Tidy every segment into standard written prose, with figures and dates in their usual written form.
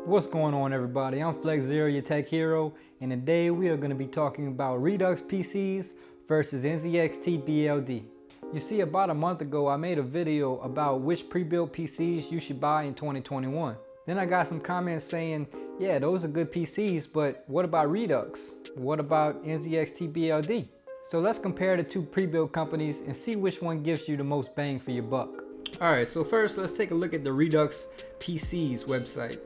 What's going on, everybody? I'm FlexZero, your tech hero, and today we are going to be talking about Redux PCs versus NZXT BLD. You see, about a month ago I made a video about which pre-built PCs you should buy in 2021. Then I got some comments saying, yeah, those are good PCs, but what about Redux? What about NZXT BLD? So let's compare the two pre-built companies and see which one gives you the most bang for your buck. Alright, so first let's take a look at the Redux PCs website.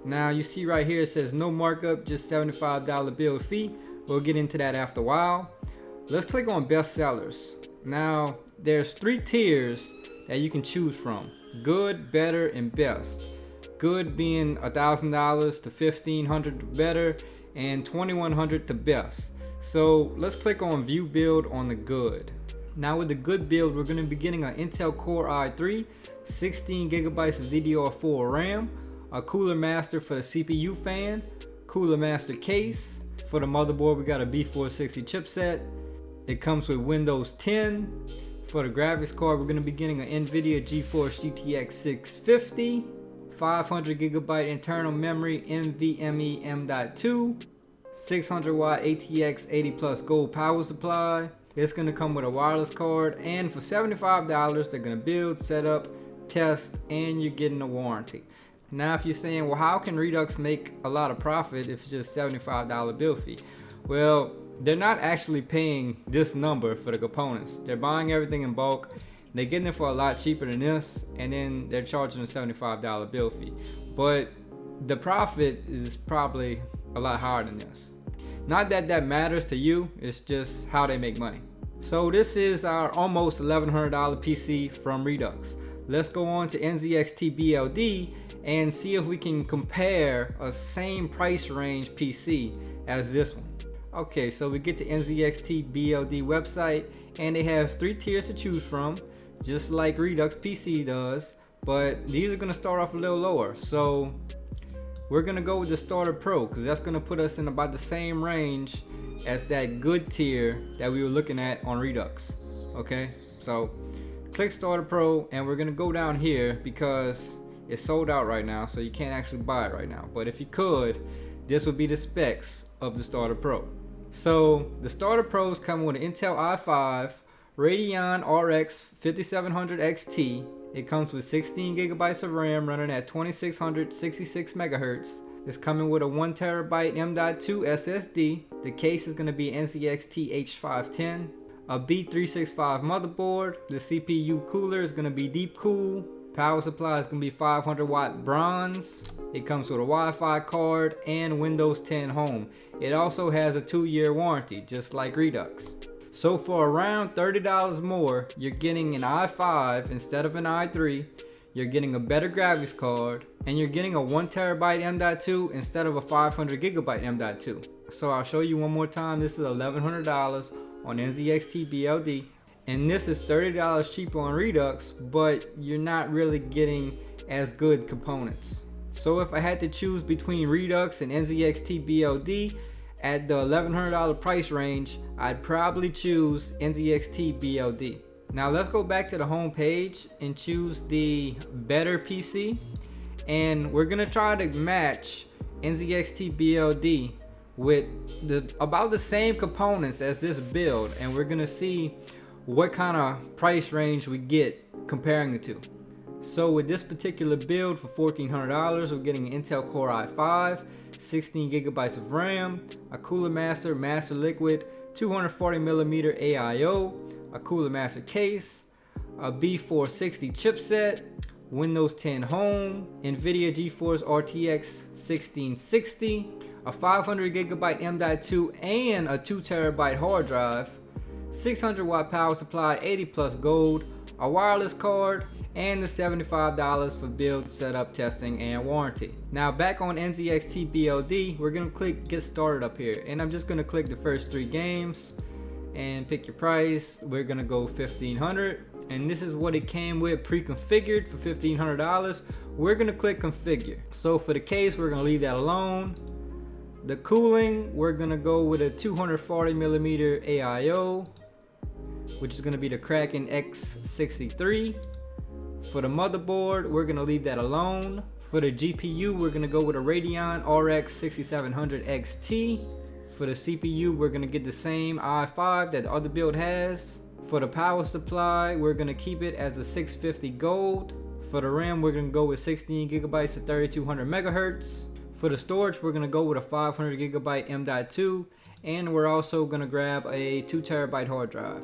Now you see right here it says no markup, just $75 build fee. We'll get into that after a while. Let's click on best sellers. Now there's 3 tiers that you can choose from: good, better, and best. Good being $1,000 to $1,500 to better, and $2,100 to best. So let's click on view build on the good. Now with the good build, we're going to be getting an Intel Core i3, 16 gigabytes of DDR4 RAM, a Cooler Master for the CPU fan, Cooler Master case. For the motherboard, we got a B460 chipset. It comes with Windows 10. For the graphics card, we're going to be getting an NVIDIA GeForce GTX 650, 500 gigabyte internal memory NVMe M.2, 600 watt ATX 80 plus gold power supply. It's going to come with a wireless card, and for $75 they're going to build, set up, test, and you're getting a warranty. Now if you're saying, well, how can Redux make a lot of profit if it's just $75 bill fee? Well, they're not actually paying this number for the components. They're buying everything in bulk. They're getting it for a lot cheaper than this, and then they're charging a $75 bill fee. But the profit is probably a lot higher than this. Not that that matters to you, it's just how they make money. So this is our almost $1,100 PC from Redux. Let's go on to NZXT BLD and see if we can compare a same price range PC as this one. Okay, so we get the NZXT BLD website, and they have 3 tiers to choose from, just like Redux PC does, but these are going to start off a little lower. So we're going to go with the Starter Pro because that's going to put us in about the same range as that good tier that we were looking at on Redux. Okay, so click Starter Pro, and we're going to go down here because it's sold out right now, so you can't actually buy it right now. But if you could, this would be the specs of the Starter Pro. So the Starter Pros come with an Intel i5, Radeon RX 5700 XT. It comes with 16 gigabytes of RAM running at 2666 megahertz. It's coming with a 1TB M.2 SSD. The case is going to be NZXT H510. A B365 motherboard. The CPU cooler is going to be Deep Cool. Power supply is going to be 500 watt bronze. It comes with a Wi-Fi card and Windows 10 Home. It also has a 2-year warranty, just like Redux. So for around $30 more, you're getting an i5 instead of an i3. You're getting a better graphics card, and you're getting a 1TB M.2 instead of a 500 gigabyte M.2. So I'll show you one more time. This is $1,100 on NZXT BLD, and this is $30 cheaper on Redux, but you're not really getting as good components. So if I had to choose between Redux and NZXT BLD at the $1,100 price range, I'd probably choose NZXT BLD. Now let's go back to the home page and choose the better PC, and we're gonna try to match NZXT BLD with about the same components as this build, and we're gonna see what kind of price range we get comparing the two. So with this particular build for $1,400, we're getting an Intel Core i5, 16 gigabytes of RAM, a Cooler Master Master Liquid 240mm AIO, a Cooler Master case, a B460 chipset, Windows 10 Home, NVIDIA GeForce RTX 1660, a 500 gigabyte M.2 and a 2TB hard drive, 600 watt power supply, 80 plus gold, a wireless card, and the $75 for build, setup, testing, and warranty. Now back on NZXT BLD, we're gonna click get started up here, and I'm just gonna click the first 3 games and pick your price. We're gonna go $1,500, and this is what it came with pre-configured for $1,500. We're gonna click configure. So for the case, we're gonna leave that alone. The cooling, we're gonna go with a 240mm AIO, which is gonna be the Kraken X63. For the motherboard, we're gonna leave that alone. For the GPU, we're gonna go with a Radeon RX 6700 XT. For the CPU, we're gonna get the same i5 that the other build has. For the power supply, we're gonna keep it as a 650 gold. For the RAM, we're gonna go with 16 gigabytes of 3200 megahertz. For the storage, we're gonna go with a 500 gigabyte M.2, and we're also gonna grab a 2 terabyte hard drive.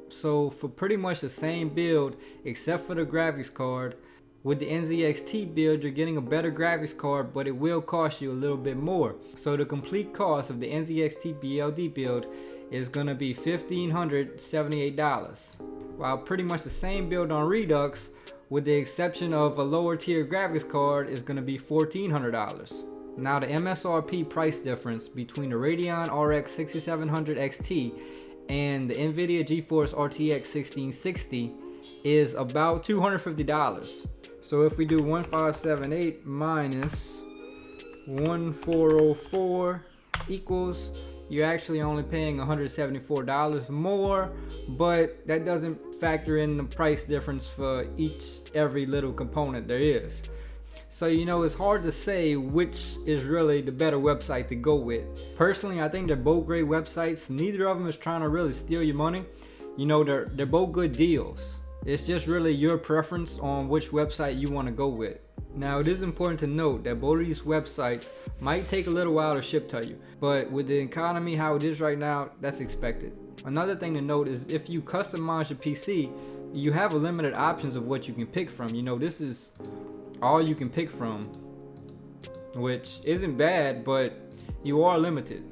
So for pretty much the same build, except for the graphics card, with the NZXT build, you're getting a better graphics card, but it will cost you a little bit more. So the complete cost of the NZXT BLD build is gonna be $1,578, while pretty much the same build on Redux, with the exception of a lower tier graphics card, is gonna be $1,400. Now the MSRP price difference between the Radeon RX 6700 XT and the NVIDIA GeForce RTX 1660 is about $250. So if we do 1578 minus 1404 equals, you're actually only paying $174 more, but that doesn't factor in the price difference for every little component there is. So you know, it's hard to say which is really the better website to go with. Personally, I think they're both great websites. Neither of them is trying to really steal your money. You know, they're both good deals. It's just really your preference on which website you want to go with. Now, it is important to note that both of these websites might take a little while to ship to you, but with the economy how it is right now, that's expected. Another thing to note is if you customize your PC, you have a limited options of what you can pick from. You know, this is all you can pick from, which isn't bad, but you are limited.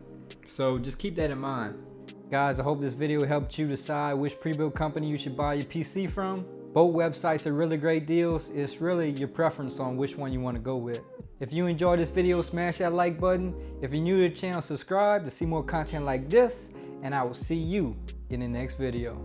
So just keep that in mind. Guys, I hope this video helped you decide which pre-built company you should buy your PC from. Both websites are really great deals. It's really your preference on which one you want to go with. If you enjoyed this video, smash that like button. If you're new to the channel, subscribe to see more content like this, and I will see you in the next video.